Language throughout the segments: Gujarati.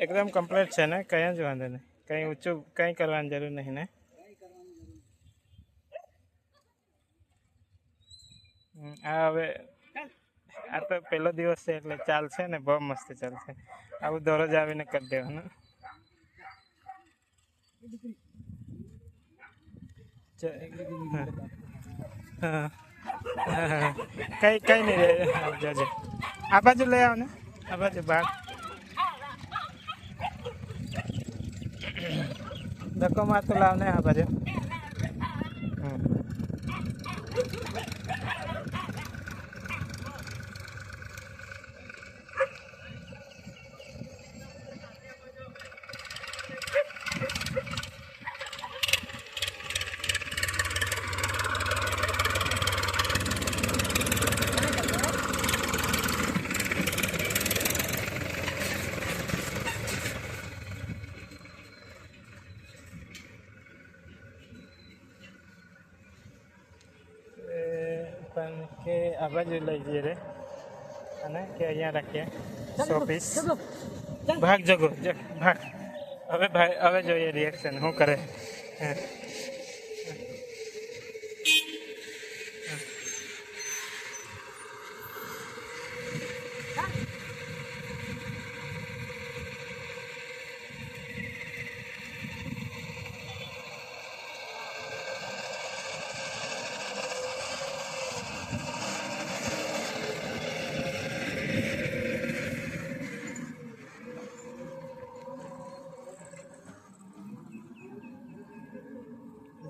એકદમ કમ્પ્લીટ છે ને, કઈ જ વાંધો નહીં, કંઈ ઊંચું કંઈ કરવાની જરૂર નહીં ને. આ હવે આ તો પહેલો દિવસ છે એટલે ચાલશે ને, બહુ મસ્ત ચાલશે. આવું દરરોજ આવીને કરી દેવાનું. હા હા, કઈ નહીં રે, જજે આ બાજુ લઈ આવો ને, આ બાજુ ભાગ ધક્કો મારતો લાવ ને, આ બાજુ. પણ કે આ બાજુ લઈ જઈએ રે, અને કે અહીંયા રાખીએ 100 પીસ. ભાગ જગો ભાગ. હવે ભાઈ હવે જોઈએ રિએક્શન શું કરે.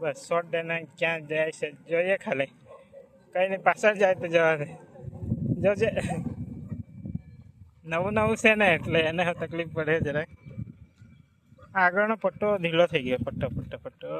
બસ શોર્ટ ડેના ક્યાં જાય છે જોઈએ, ખાલી કંઈ નહીં, પાછળ જાય તો જવા દે. જોજે નવું છે ને એટલે એને તકલીફ પડે જરાક. આગળનો પટ્ટો ઢીલો થઈ ગયો, પટ્ટો